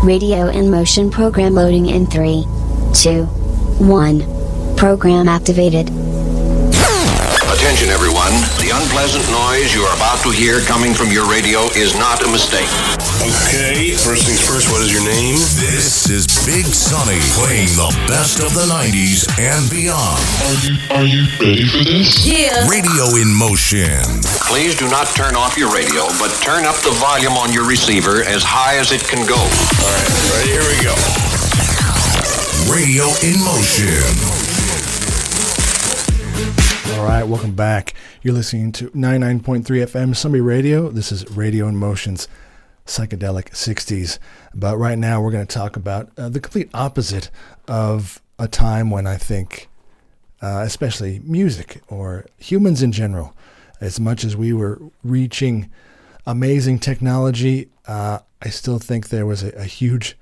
Radio in motion. Program loading in 3, 2, 1. Program activated. Attention everyone, the unpleasant noise you are about to hear coming from your radio is not a mistake. Okay, first things first, what is your name? This is Big Sonny playing the best of the 90s and beyond. Are you ready for this? Yeah. Radio in motion. Please do not turn off your radio, but turn up the volume on your receiver as high as it can go. All right, ready? Here we go. Radio in motion. All right, welcome back. You're listening to 99.3 FM Sunbury Radio. This is Radio in Motion's Psychedelic 60s. But right now we're going to talk about the complete opposite of a time when I think, especially music or humans in general, as much as we were reaching amazing technology, I still think there was a huge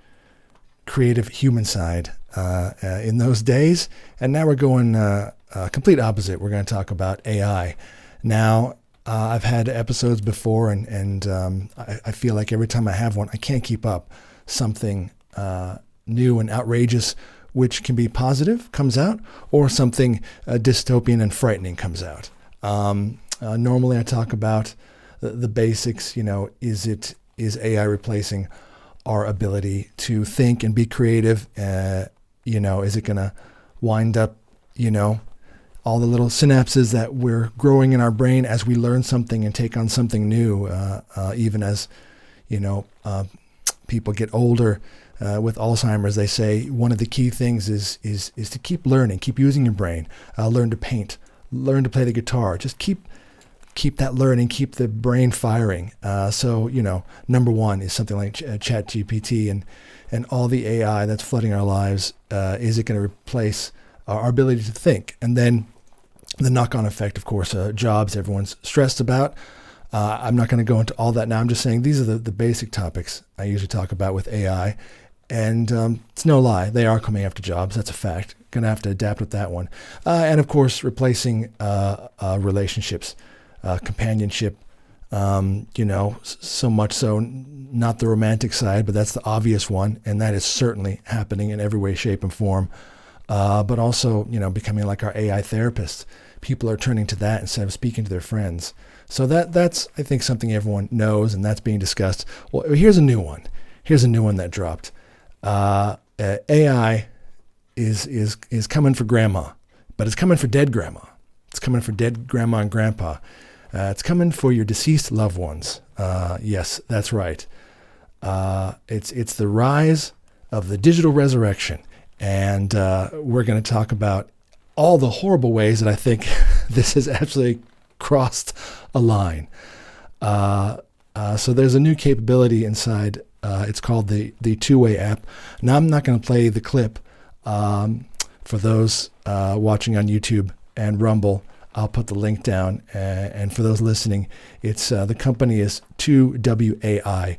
creative human side in those days. And now we're going complete opposite. We're going to talk about AI. Now, I've had episodes before, and I feel like every time I have one, I can't keep up. Something new and outrageous, which can be positive, comes out, or something dystopian and frightening comes out. Normally, I talk about the basics. You know, is AI replacing our ability to think and be creative? You know, is it going to wind up, you know, all the little synapses that we're growing in our brain as we learn something and take on something new, even as, you know, people get older with Alzheimer's. They say one of the key things is to keep learning, keep using your brain, learn to paint, learn to play the guitar. Just keep that learning, keep the brain firing. So, you know, number one is something like ChatGPT and all the AI that's flooding our lives. Is it going to replace our ability to think? And then the knock-on effect, of course, jobs everyone's stressed about. I'm not going to go into all that now. I'm just saying these are the basic topics I usually talk about with AI. And it's no lie, they are coming after jobs. That's a fact. Going to have to adapt with that one. And of course, replacing relationships, companionship, you know, so much so, not the romantic side, but that's the obvious one. And that is certainly happening in every way, shape, and form. But also, you know, becoming like our AI therapist. People are turning to that instead of speaking to their friends. So that's, I think, something everyone knows, and that's being discussed. Well, here's a new one. Here's a new one that dropped. AI is coming for grandma, but it's coming for dead grandma. It's coming for dead grandma and grandpa. It's coming for your deceased loved ones. Yes, that's right. It's the rise of the digital resurrection. And we're going to talk about all the horrible ways that I think this has absolutely crossed a line. So there's a new capability inside. It's called the two-way app. Now, I'm not going to play the clip for those watching on YouTube and Rumble. I'll put the link down. And for those listening, it's the company is 2WAI,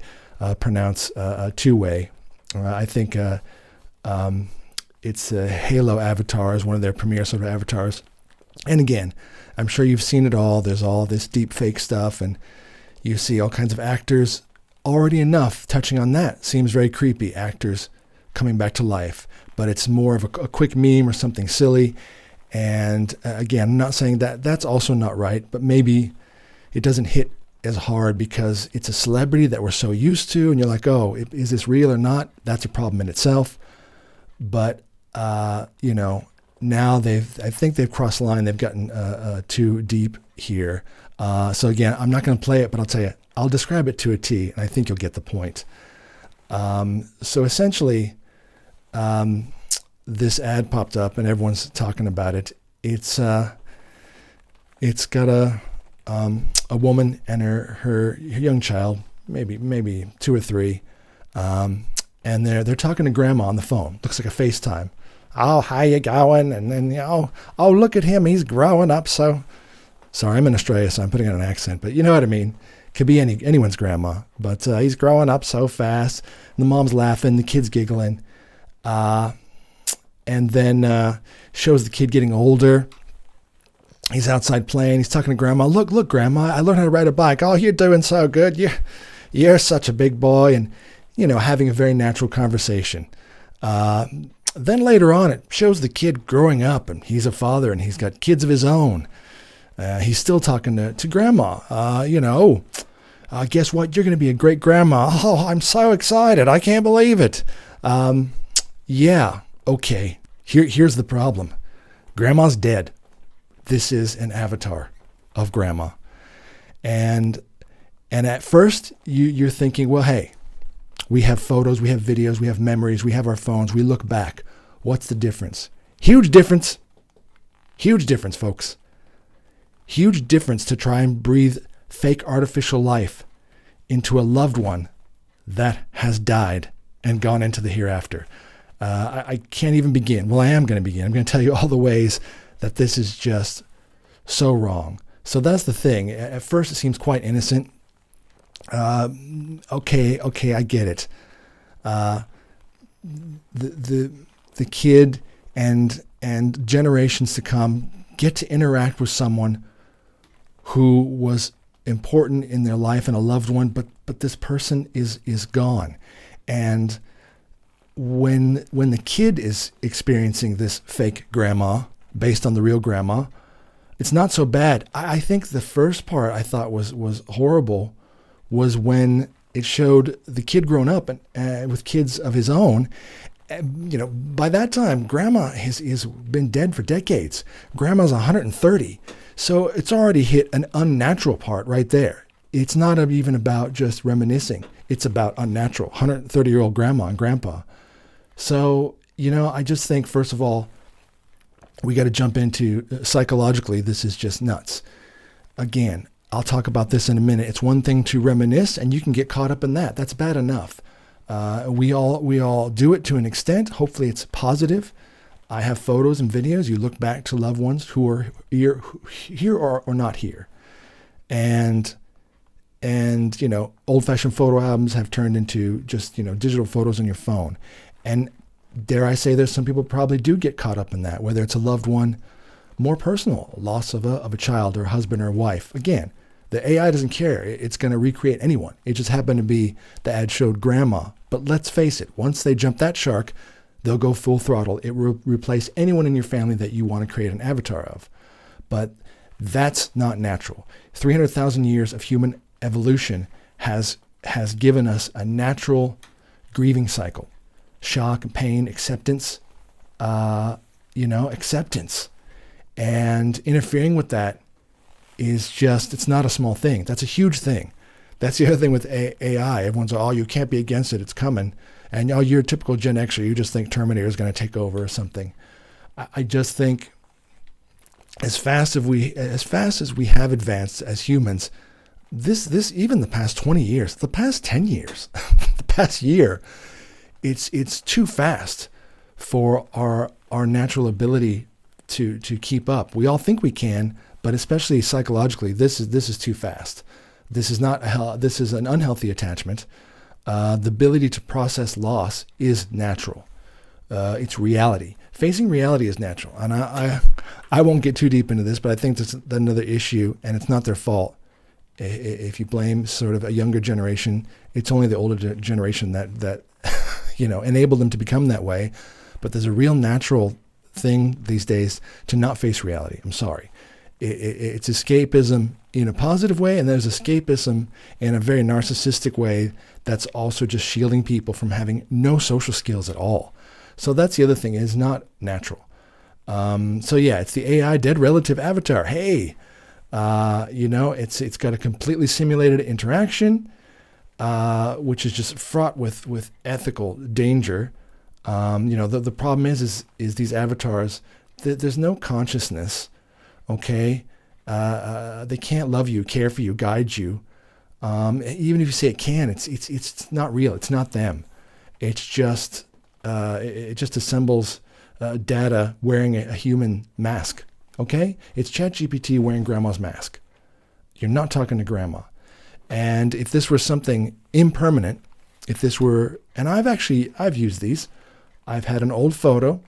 pronounce two-way. I think it's Halo Avatar is one of their premier sort of avatars. And again, I'm sure you've seen it all. There's all this deep fake stuff, and you see all kinds of actors. Already enough touching on that seems very creepy, actors coming back to life. But it's more of a quick meme or something silly. And again, I'm not saying that that's also not right, but maybe it doesn't hit as hard because it's a celebrity that we're so used to, and you're like, oh, is this real or not? That's a problem in itself. But you know, now I think they've crossed the line. They've gotten too deep here. So again, I'm not going to play it, but I'll tell you, I'll describe it to a T, and I think you'll get the point. So essentially, this ad popped up, and everyone's talking about it. It's got a woman and her young child, maybe 2 or 3, and they're talking to grandma on the phone. Looks like a FaceTime. Oh, how you going? And then, oh, look at him. He's growing up. So, sorry, I'm in Australia, so I'm putting on an accent, but you know what I mean. Could be anyone's grandma, but he's growing up so fast. And the mom's laughing, the kid's giggling. And then shows the kid getting older. He's outside playing. He's talking to grandma. Look, grandma, I learned how to ride a bike. Oh, you're doing so good. You're such a big boy. And, having a very natural conversation. Then later on, it shows the kid growing up, and he's a father, and he's got kids of his own. He's still talking to grandma. Guess what? You're going to be a great grandma. Oh, I'm so excited. I can't believe it. Yeah, okay. Here's the problem. Grandma's dead. This is an avatar of grandma. And at first, you're thinking, well, hey, we have photos, we have videos, we have memories, we have our phones, we look back. What's the difference? Huge difference. Huge difference, folks. Huge difference to try and breathe fake artificial life into a loved one that has died and gone into the hereafter. I can't even begin. Well, I am going to begin. I'm going to tell you all the ways that this is just so wrong. So that's the thing. At first, it seems quite innocent. Okay, I get it. The kid and generations to come get to interact with someone who was important in their life and a loved one, but this person is gone. And when the kid is experiencing this fake grandma based on the real grandma, it's not so bad. I think the first part I thought was horrible was when it showed the kid grown up and with kids of his own. By that time, grandma has been dead for decades. Grandma's 130. So it's already hit an unnatural part right there. It's not even about just reminiscing. It's about unnatural, 130-year-old grandma and grandpa. So, I just think, first of all, we got to jump into psychologically, this is just nuts. Again, I'll talk about this in a minute. It's one thing to reminisce, and you can get caught up in that. That's bad enough. We all do it to an extent. Hopefully it's positive. I have photos and videos. You look back to loved ones who are here or not here. And old-fashioned photo albums have turned into just, digital photos on your phone. And dare I say, there's some people probably do get caught up in that, whether it's a loved one, more personal, loss of a child or a husband or a wife. Again, the AI doesn't care. It's going to recreate anyone. It just happened to be the ad showed grandma. But let's face it, once they jump that shark, they'll go full throttle. It will replace anyone in your family that you want to create an avatar of. But that's not natural. 300,000 years of human evolution has given us a natural grieving cycle. Shock, pain, acceptance, acceptance. And interfering with that is it's not a small thing. That's a huge thing. That's the other thing with AI. Everyone's like, oh, you can't be against it. It's coming. And you're a typical Gen Xer. You just think Terminator is going to take over or something. I just think as fast as we have advanced as humans, this even the past 20 years, the past 10 years, the past year, it's too fast for our natural ability to keep up. We all think we can, but especially psychologically, this is too fast. This is an unhealthy attachment. The ability to process loss is natural. It's reality. Facing reality is natural. And I won't get too deep into this, but I think that's another issue, and it's not their fault. If you blame sort of a younger generation, it's only the older generation that enabled them to become that way. But there's a real natural thing these days to not face reality. I'm sorry. It's escapism in a positive way, and there's escapism in a very narcissistic way that's also just shielding people from having no social skills at all. So that's the other thing, is not natural. It's the AI dead relative avatar. Hey, it's got a completely simulated interaction, which is just fraught with ethical danger. The problem is these avatars, there's no consciousness. Okay, they can't love you, care for you, guide you. Even if you say it can, it's not real. It's not them. It's just it just assembles data wearing a human mask. Okay, it's ChatGPT wearing grandma's mask. You're not talking to grandma. And if this were something impermanent, and I've used these. I've had an old photo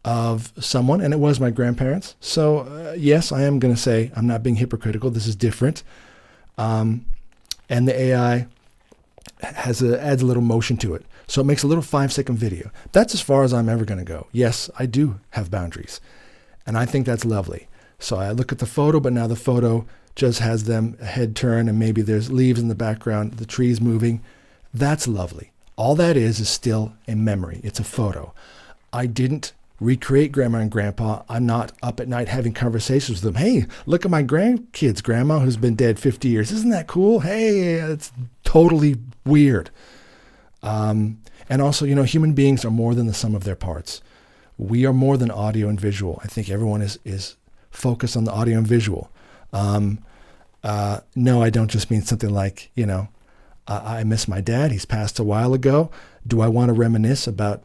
of someone, and it was my grandparents. So yes, I am going to say I'm not being hypocritical. This is different. And the AI adds a little motion to it. So it makes a little 5-second video. That's as far as I'm ever going to go. Yes, I do have boundaries. And I think that's lovely. So I look at the photo, but now the photo just has them head turn and maybe there's leaves in the background, the trees moving. That's lovely. All that is still a memory. It's a photo. I didn't recreate Grandma and Grandpa. I'm not up at night having conversations with them. Hey, look at my grandkids, Grandma, who's been dead 50 years. Isn't that cool? Hey, it's totally weird. And also, human beings are more than the sum of their parts. We are more than audio and visual. I think everyone is focused on the audio and visual. No, I don't just mean something like, I miss my dad. He's passed a while ago. Do I want to reminisce about,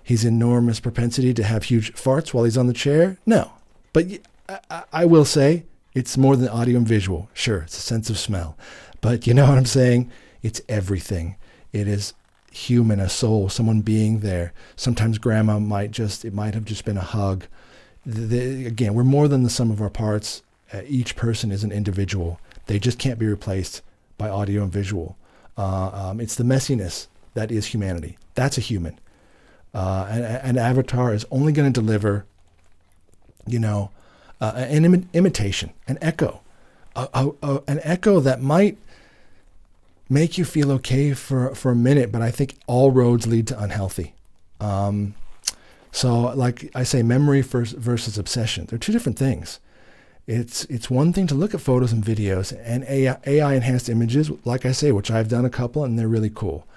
his enormous propensity to have huge farts while he's on the chair? No. But I will say it's more than audio and visual. Sure, it's a sense of smell. But you know what I'm saying? It's everything. It is human, a soul, someone being there. Sometimes Grandma might have just been a hug. Again, we're more than the sum of our parts. Each person is an individual. They just can't be replaced by audio and visual. It's the messiness that is humanity. That's a human. An avatar is only going to deliver, an imitation, an echo, an echo that might make you feel okay for a minute, but I think all roads lead to unhealthy. So like I say, memory versus obsession, they're two different things. It's one thing to look at photos and videos and AI enhanced images, like I say, which I've done a couple and they're really cool.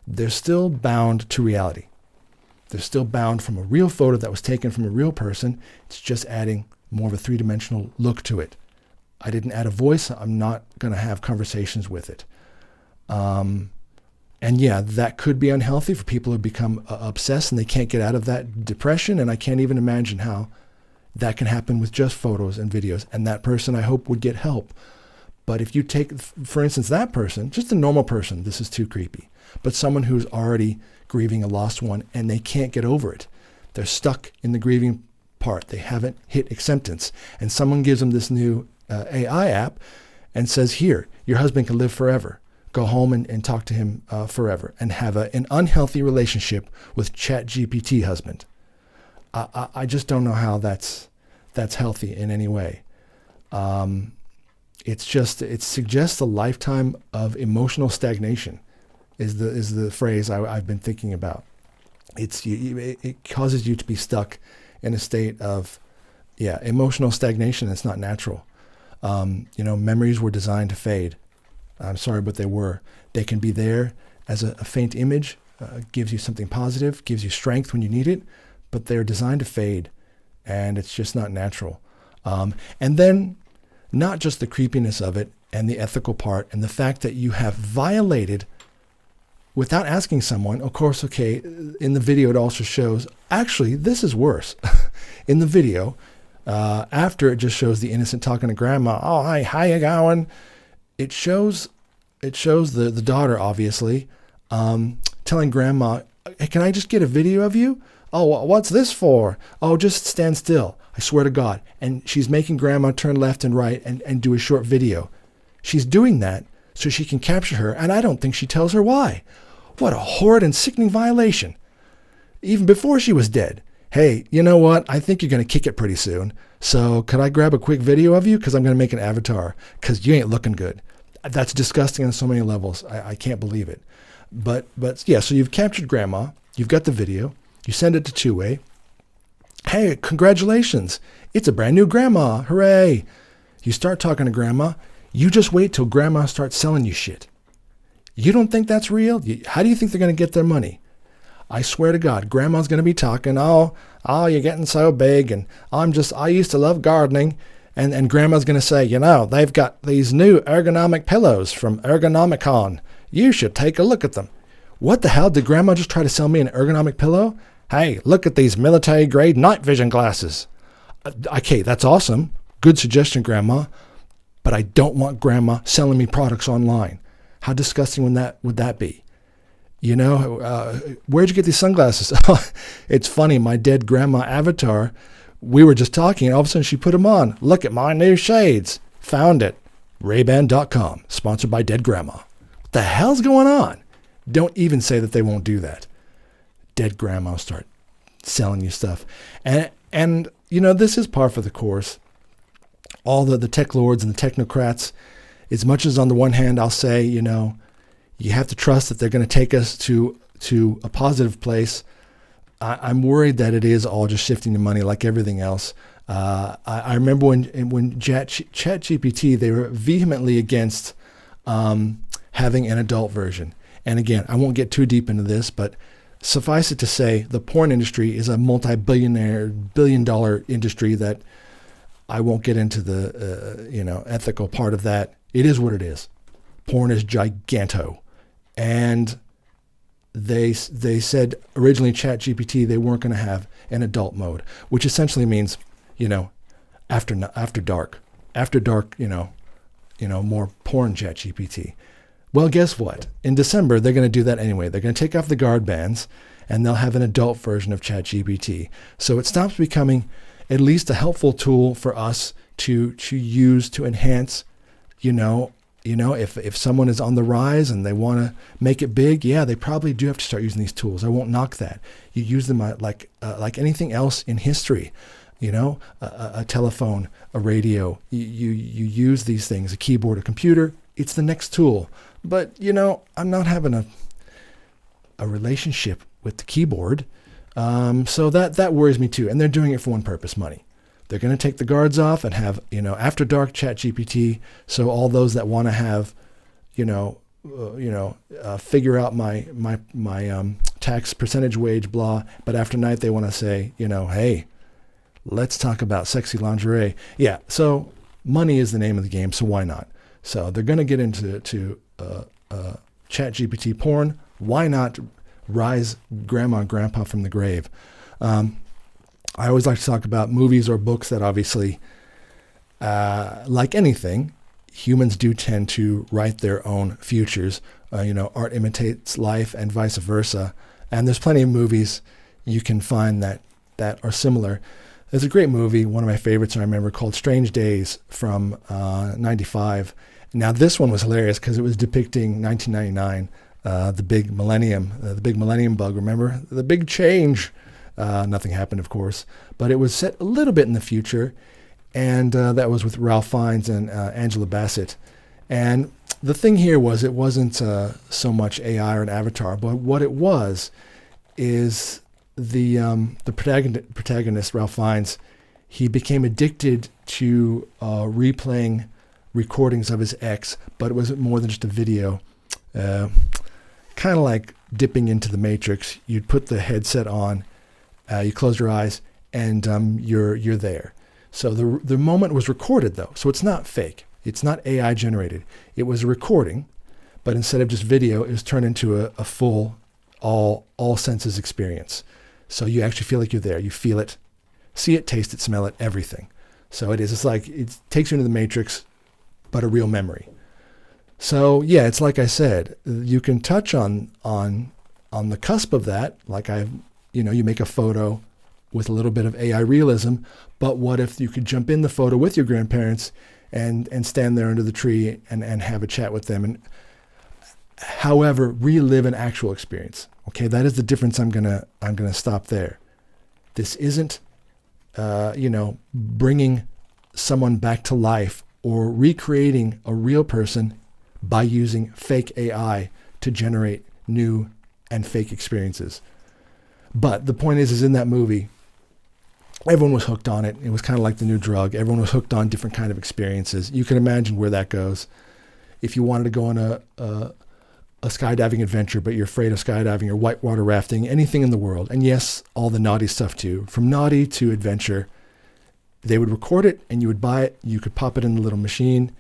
They're still bound to reality. They're still bound from a real photo that was taken from a real person. It's just adding more of a three-dimensional look to it. I didn't add a voice. I'm not going to have conversations with it. And yeah, that could be unhealthy for people who become obsessed and they can't get out of that depression. And I can't even imagine how that can happen with just photos and videos. And that person, I hope, would get help. But if you take, for instance, that person, just a normal person, this is too creepy. But someone who's already grieving a lost one and they can't get over it. They're stuck in the grieving part. They haven't hit acceptance. And someone gives them this new AI app and says, here, your husband can live forever. Go home and talk to him forever and have an unhealthy relationship with ChatGPT husband. I just don't know how that's healthy in any way. It suggests a lifetime of emotional stagnation is the phrase I've been thinking about. It causes you to be stuck in a state of emotional stagnation. It's not natural. Memories were designed to fade. I'm sorry, but they were. They can be there as a faint image, gives you something positive, gives you strength when you need it, but they're designed to fade, and it's just not natural. And then not just the creepiness of it and the ethical part and the fact that you have violated, without asking someone, of course, okay, in the video it also shows, actually, this is worse. In the video, after it just shows the innocent talking to Grandma, oh, hi, how you going? It shows the daughter, obviously, telling Grandma, hey, can I just get a video of you? Oh, what's this for? Oh, just stand still. I swear to God. And she's making Grandma turn left and right and do a short video. She's doing that so she can capture her, and I don't think she tells her why. What a horrid and sickening violation. Even before she was dead. Hey, you know what? I think you're going to kick it pretty soon. So could I grab a quick video of you? Because I'm going to make an avatar. Because you ain't looking good. That's disgusting on so many levels. I can't believe it. But yeah, so you've captured Grandma. You've got the video. You send it to two-way. Hey, congratulations. It's a brand new Grandma. Hooray. You start talking to Grandma. You just wait till Grandma starts selling you shit. You don't think that's real? How do you think they're going to get their money? I swear to God, Grandma's going to be talking, oh, you're getting so big, and I used to love gardening. And Grandma's going to say, they've got these new ergonomic pillows from Ergonomicon. You should take a look at them. What the hell? Did Grandma just try to sell me an ergonomic pillow? Hey, look at these military-grade night vision glasses. Okay, that's awesome. Good suggestion, Grandma. But I don't want Grandma selling me products online. How disgusting would that be? Where'd you get these sunglasses? It's funny, my dead Grandma avatar, we were just talking, and all of a sudden she put them on. Look at my new shades. Found it. Rayban.com, sponsored by Dead Grandma. What the hell's going on? Don't even say that they won't do that. Dead grandma start selling you stuff. And this is par for the course. All the tech lords and the technocrats, as much as on the one hand, I'll say, you have to trust that they're going to take us to a positive place. I'm worried that it is all just shifting the money like everything else. I remember when ChatGPT, they were vehemently against having an adult version. And again, I won't get too deep into this, but suffice it to say, the porn industry is a billion-dollar industry that I won't get into the ethical part of that. It is what it is. Porn is giganto, and they said originally ChatGPT they weren't going to have an adult mode, which essentially means after dark, more porn ChatGPT. Well, guess what? In December, they're going to do that anyway. They're going to take off the guard bands, and they'll have an adult version of ChatGPT. So it stops becoming at least a helpful tool for us to use to enhance, if someone is on the rise and they want to make it big, yeah, they probably do have to start using these tools. I won't knock that. You use them like anything else in history. A telephone, a radio. You use these things, a keyboard, a computer. It's the next tool. But, I'm not having a relationship with the keyboard. So that worries me too. And they're doing it for one purpose, money. They're going to take the guards off and have, after dark ChatGPT. So all those that want to have, figure out my tax percentage wage, blah. But after night, they want to say, hey, let's talk about sexy lingerie. Yeah. So money is the name of the game. So why not? So they're going to get into ChatGPT porn. Why not rise grandma and grandpa from the grave? I always like to talk about movies or books that obviously, like anything, humans do tend to write their own futures. Art imitates life and vice versa. And there's plenty of movies you can find that are similar. There's a great movie, one of my favorites I remember, called Strange Days from 95. Now, this one was hilarious because it was depicting 1999, the big millennium bug, remember? The big change. Nothing happened, of course, but it was set a little bit in the future, and that was with Ralph Fiennes and Angela Bassett. And the thing here was it wasn't so much AI or an avatar, but what it was is the protagonist, Ralph Fiennes, he became addicted to replaying recordings of his ex, but it wasn't more than just a video. Kind of like dipping into the Matrix. You'd put the headset on, you close your eyes, and you're there. So the moment was recorded, though, so it's not fake. It's not AI generated. It was a recording, but instead of just video, it was turned into a full, all senses experience. So you actually feel like you're there. You feel it, see it, taste it, smell it, everything. So it is. It's like it takes you into the Matrix, but a real memory. So yeah, it's like I said, you can touch on the cusp of that. Like you make a photo with a little bit of AI realism, but what if you could jump in the photo with your grandparents and stand there under the tree and have a chat with them, and however relive an actual experience. Okay, that is the difference. I'm gonna stop there. This isn't bringing someone back to life or recreating a real person by using fake AI to generate new and fake experiences. But the point is in that movie, everyone was hooked on it. It was kind of like the new drug. Everyone was hooked on different kind of experiences. You can imagine where that goes. If you wanted to go on a skydiving adventure, but you're afraid of skydiving or whitewater rafting, anything in the world, and yes, all the naughty stuff too, from naughty to adventure, they would record it and you would buy it. You could pop it in the little machine,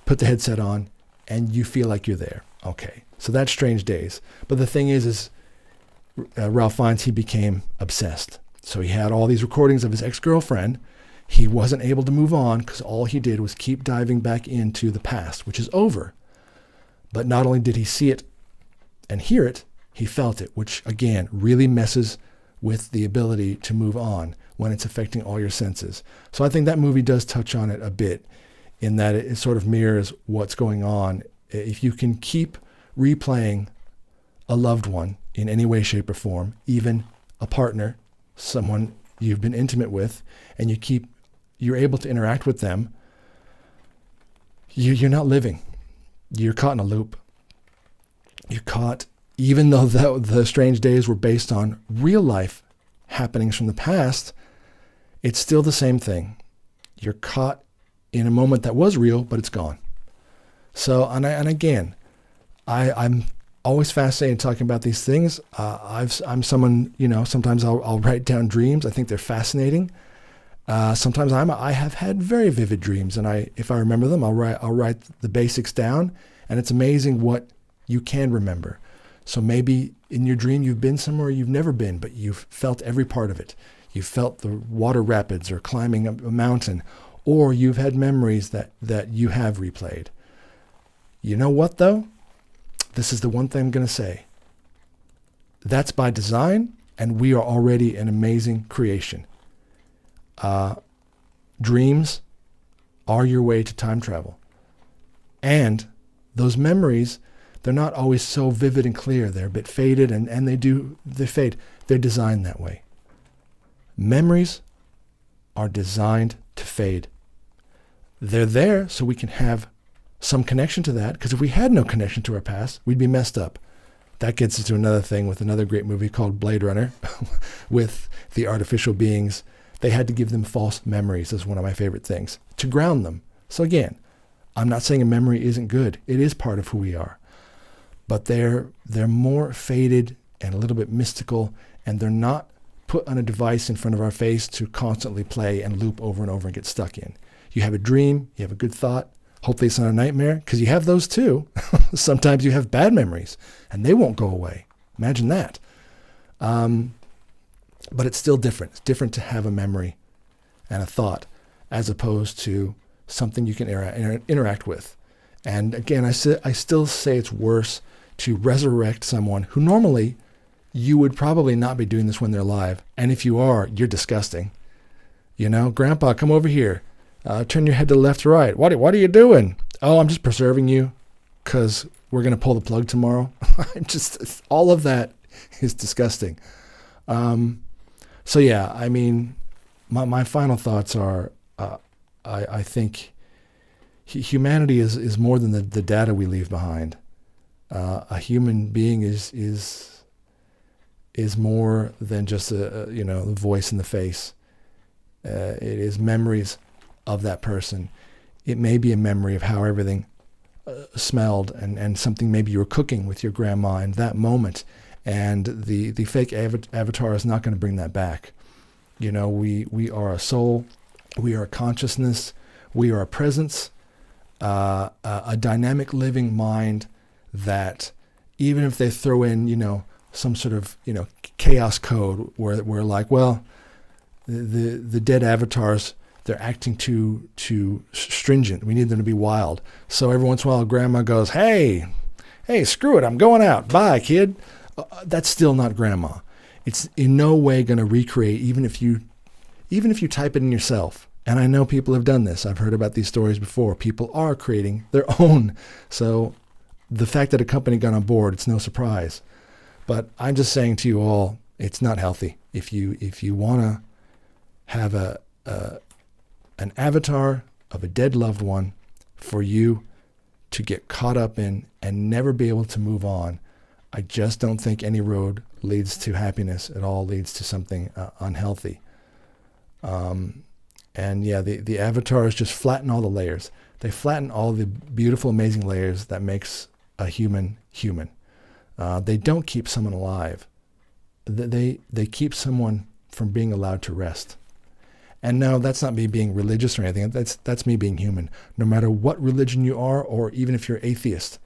put the headset on, and you feel like you're there. Okay, so that's Strange Days. But the thing is Ralph Fiennes, he became obsessed. So he had all these recordings of his ex-girlfriend. He wasn't able to move on because all he did was keep diving back into the past, which is over. But not only did he see it and hear it, he felt it, which again really messes with the ability to move on when it's affecting all your senses. So I think that movie does touch on it a bit in that it sort of mirrors what's going on. If you can keep replaying a loved one in any way, shape, or form, even a partner, someone you've been intimate with, and you're able to interact with them, you're not living. You're caught in a loop. You're caught, even though the strange days were based on real life happenings from the past, it's still the same thing. You're caught in a moment that was real, but it's gone. So, and again, I'm always fascinated talking about these things. I'm someone, sometimes I'll write down dreams. I think they're fascinating. Sometimes I have had very vivid dreams, and if I remember them, I'll write the basics down, and it's amazing what you can remember. So maybe in your dream you've been somewhere you've never been, but you've felt every part of it. You've felt the water rapids or climbing a mountain, or you've had memories that you have replayed. You know what, though? This is the one thing I'm going to say. That's by design, and we are already an amazing creation. Dreams are your way to time travel. And those memories, they're not always so vivid and clear. They're a bit faded, and they fade. They're designed that way. Memories are designed to fade. They're there so we can have some connection to that, because if we had no connection to our past, we'd be messed up. That gets us to another thing with another great movie called Blade Runner with the artificial beings. They had to give them false memories. That's one of my favorite things, to ground them. So again, I'm not saying a memory isn't good. It is part of who we are. But they're more faded and a little bit mystical, and they're not put on a device in front of our face to constantly play and loop over and over and get stuck in. You have a dream, you have a good thought. Hopefully it's not a nightmare, because you have those too. Sometimes you have bad memories, and they won't go away. Imagine that. But it's still different. It's different to have a memory and a thought as opposed to something you can interact with. And again, I still say it's worse to resurrect someone who normally you would probably not be doing this when they're alive. And if you are, you're disgusting. Grandpa, come over here. Turn your head to the left or right. What are you doing? Oh, I'm just preserving you because we're going to pull the plug tomorrow. All of that is disgusting. So yeah, I mean, my final thoughts are, I think humanity is more than the data we leave behind. A human being is more than just the voice in the face. It is memories of that person. It may be a memory of how everything smelled and something maybe you were cooking with your grandma in that moment. And the fake avatar is not going to bring that back. We are a soul. We are a consciousness. We are a presence, a dynamic living mind that even if they throw in, some sort of, chaos code where we're like, well, the dead avatars, they're acting too stringent. We need them to be wild. So every once in a while, grandma goes, hey, screw it. I'm going out. Bye, kid. That's still not grandma. It's in no way going to recreate, even if you type it in yourself. And I know people have done this. I've heard about these stories before. People are creating their own. So the fact that a company got on board, it's no surprise. But I'm just saying to you all, it's not healthy. If you want to have an avatar of a dead loved one for you to get caught up in and never be able to move on, I just don't think any road leads to happiness. It all leads to something unhealthy. And yeah, the avatars just flatten all the layers. They flatten all the beautiful, amazing layers that makes a human human. They don't keep someone alive. They keep someone from being allowed to rest. And no, that's not me being religious or anything. That's me being human. No matter what religion you are, or even if you're atheist,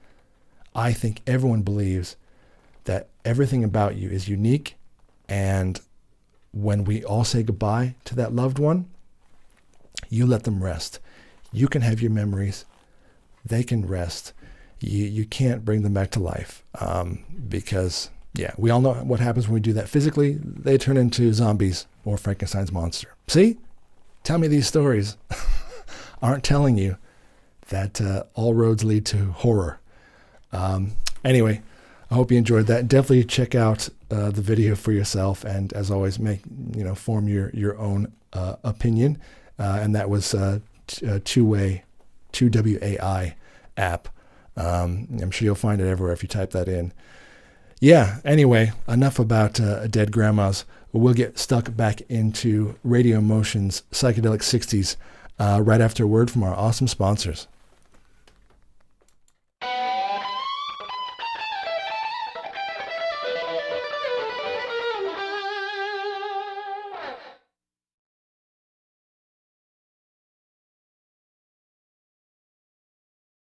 I think everyone believes that everything about you is unique. And when we all say goodbye to that loved one, you let them rest. You can have your memories. They can rest. You can't bring them back to life because, yeah, we all know what happens when we do that physically. They turn into zombies or Frankenstein's monster. See? Tell me these stories aren't telling you that all roads lead to horror. Anyway, I hope you enjoyed that. Definitely check out the video for yourself, and as always, form your own opinion. And that was Two-Way, 2WAI app. I'm sure you'll find it everywhere if you type that in. Yeah, anyway, enough about dead grandmas. We'll get stuck back into Radio Emotion's Psychedelic 60s right after a word from our awesome sponsors.